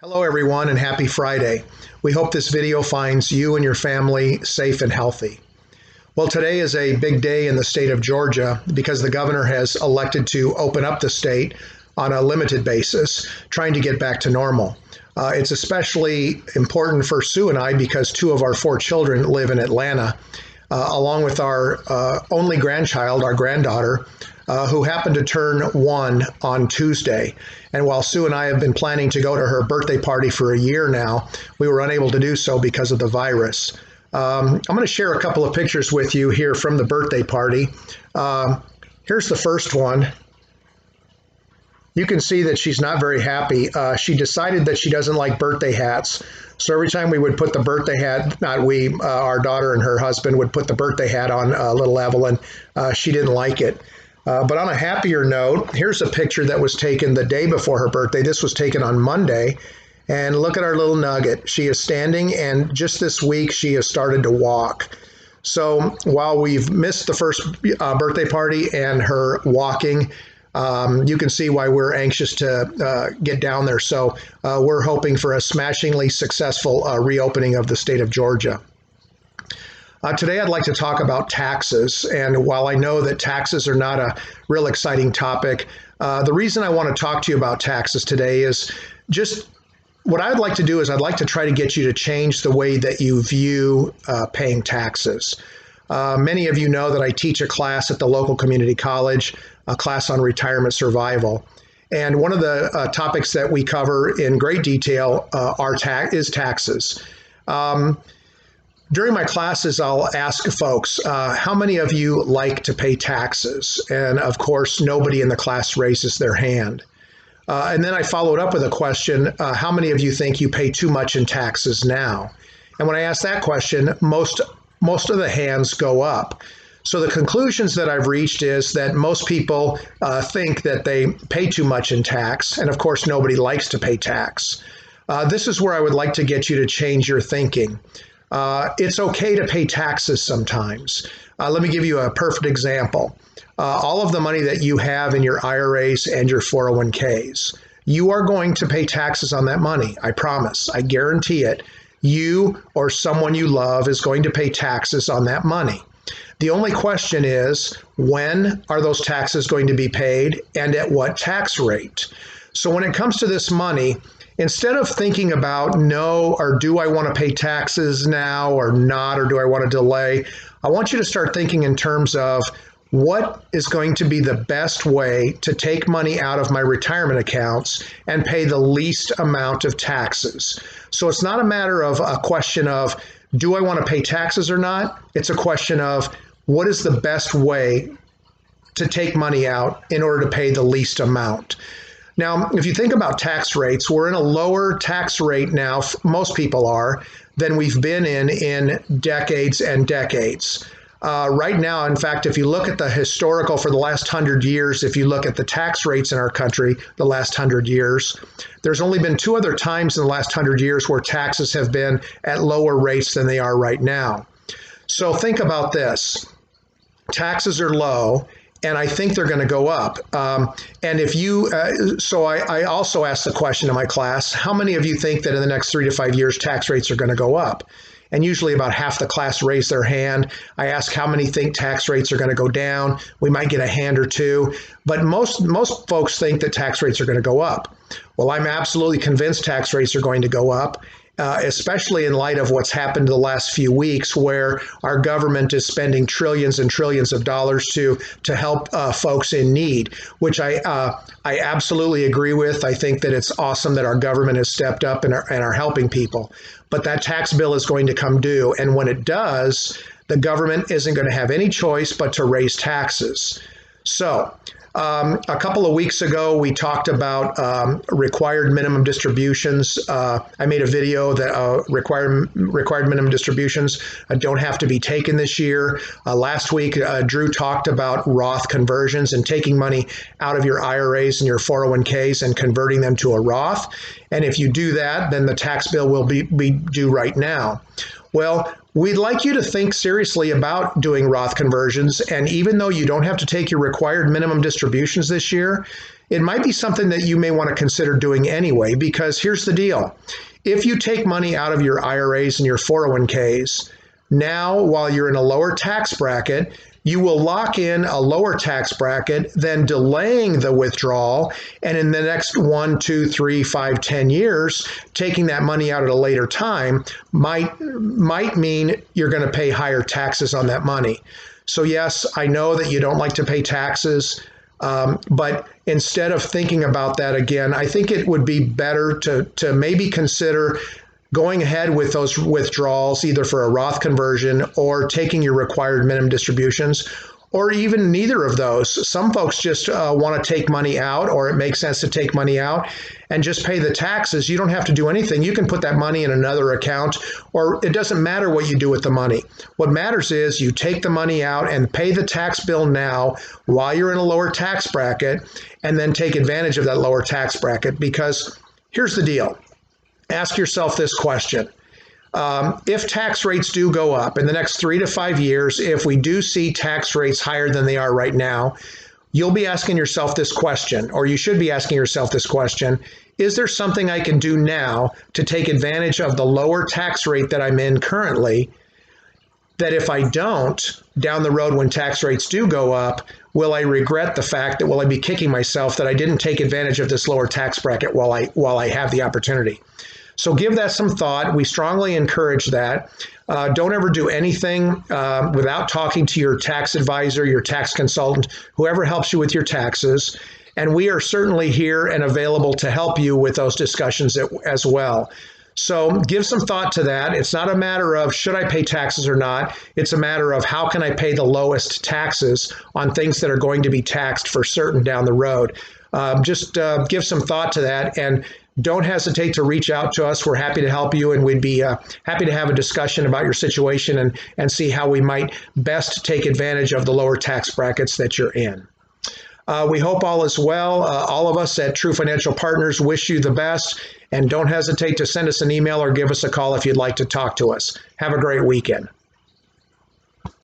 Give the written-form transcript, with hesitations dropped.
Hello everyone and happy Friday. We hope this video finds you and your family safe and healthy. Well, today is a big day in the state of Georgia because the governor has elected to open up the state on a limited basis, trying to get back to normal. It's especially important for Sue and I because two of our four children live in Atlanta, along with our only grandchild, our granddaughter, who happened to turn 1 on Tuesday. And while Sue and I have been planning to go to her birthday party for a year now, we were unable to do so because of the virus. I'm going to share a couple of pictures with you here from the birthday party. Here's the first one. You can see that she's not very happy. She decided that she doesn't like birthday hats. So every time we would put the birthday hat, not we, our daughter and her husband would put the birthday hat on little Evelyn. She didn't like it. But on a happier note, here's a picture that was taken the day before her birthday. This was taken on Monday. And look at our little nugget. She is standing, and just this week she has started to walk. So while we've missed the first birthday party and her walking, you can see why we're anxious to get down there. So we're hoping for a smashingly successful reopening of the state of Georgia. Today I'd like to talk about taxes, and while I know that taxes are not a real exciting topic, the reason I want to talk to you about taxes today is just what I'd like to do is I'd like to try to get you to change the way that you view paying taxes. Many of you know that I teach a class at the local community college, a class on retirement survival. And one of the topics that we cover in great detail is taxes. During my classes, I'll ask folks, how many of you like to pay taxes? And of course, nobody in the class raises their hand. And then I followed up with a question, how many of you think you pay too much in taxes now? And when I ask that question, most of the hands go up. So the conclusions that I've reached is that most people think that they pay too much in tax, and of course nobody likes to pay tax. This is where I would like to get you to change your thinking. It's okay to pay taxes sometimes. Let me give you a perfect example. All of the money that you have in your IRAs and your 401ks, you are going to pay taxes on that money. I promise. I guarantee it. You or someone you love is going to pay taxes on that money. The only question is, when are those taxes going to be paid and at what tax rate? So when it comes to this money, instead of thinking about no, or do I want to pay taxes now or not, or do I want to delay, I want you to start thinking in terms of what is going to be the best way to take money out of my retirement accounts and pay the least amount of taxes. So it's not a matter of a question of, do I want to pay taxes or not? It's a question of, what is the best way to take money out in order to pay the least amount? Now, if you think about tax rates, we're in a lower tax rate now, most people are, than we've been in decades and decades. Right now, in fact, if you look at the historical for the last 100 years, if you look at the tax rates in our country the last 100 years, there's only been two other times in the last 100 years where taxes have been at lower rates than they are right now. So think about this. Taxes are low, and I think they're going to go up. And if you, so I also asked the question in my class, how many of you think that in the next 3 to 5 years, tax rates are going to go up? And usually about half the class raised their hand. I ask how many think tax rates are going to go down. We might get a hand or two, but most folks think that tax rates are going to go up. Well, I'm absolutely convinced tax rates are going to go up, especially in light of what's happened the last few weeks, where our government is spending trillions and trillions of dollars to help folks in need, which I absolutely agree with. I think that it's awesome that our government has stepped up and are helping people. But that tax bill is going to come due, and when it does, the government isn't going to have any choice but to raise taxes. So a couple of weeks ago, we talked about required minimum distributions. I made a video that required minimum distributions don't have to be taken this year. Last week, Drew talked about Roth conversions and taking money out of your IRAs and your 401ks and converting them to a Roth. And if you do that, then the tax bill will be due right now. Well, we'd like you to think seriously about doing Roth conversions, and even though you don't have to take your required minimum distributions this year, it might be something that you may want to consider doing anyway, because here's the deal. If you take money out of your IRAs and your 401ks, now while you're in a lower tax bracket, you will lock in a lower tax bracket, then delaying the withdrawal. And in the next 1, 2, 3, 5, 10 years, taking that money out at a later time might mean you're going to pay higher taxes on that money. So yes, I know that you don't like to pay taxes, but instead of thinking about that again, I think it would be better to maybe consider going ahead with those withdrawals, either for a Roth conversion or taking your required minimum distributions, or even neither of those. Some folks just want to take money out, or it makes sense to take money out and just pay the taxes. You don't have to do anything. You can put that money in another account, or it doesn't matter what you do with the money. What matters is you take the money out and pay the tax bill now while you're in a lower tax bracket, and then take advantage of that lower tax bracket. Because here's the deal. Ask yourself this question. If tax rates do go up in the next 3 to 5 years, if we do see tax rates higher than they are right now, you'll be asking yourself this question, or you should be asking yourself this question: is there something I can do now to take advantage of the lower tax rate that I'm in currently, that if I don't, down the road when tax rates do go up, will I regret the fact that, will I be kicking myself that I didn't take advantage of this lower tax bracket while I have the opportunity? So give that some thought. We strongly encourage that. Don't ever do anything without talking to your tax advisor, your tax consultant, whoever helps you with your taxes. And we are certainly here and available to help you with those discussions as well. So give some thought to that. It's not a matter of should I pay taxes or not. It's a matter of how can I pay the lowest taxes on things that are going to be taxed for certain down the road. Just give some thought to that, and don't hesitate to reach out to us. We're happy to help you, and we'd be happy to have a discussion about your situation and see how we might best take advantage of the lower tax brackets that you're in. We hope all is well. All of us at True Financial Partners wish you the best, and don't hesitate to send us an email or give us a call if you'd like to talk to us. Have a great weekend.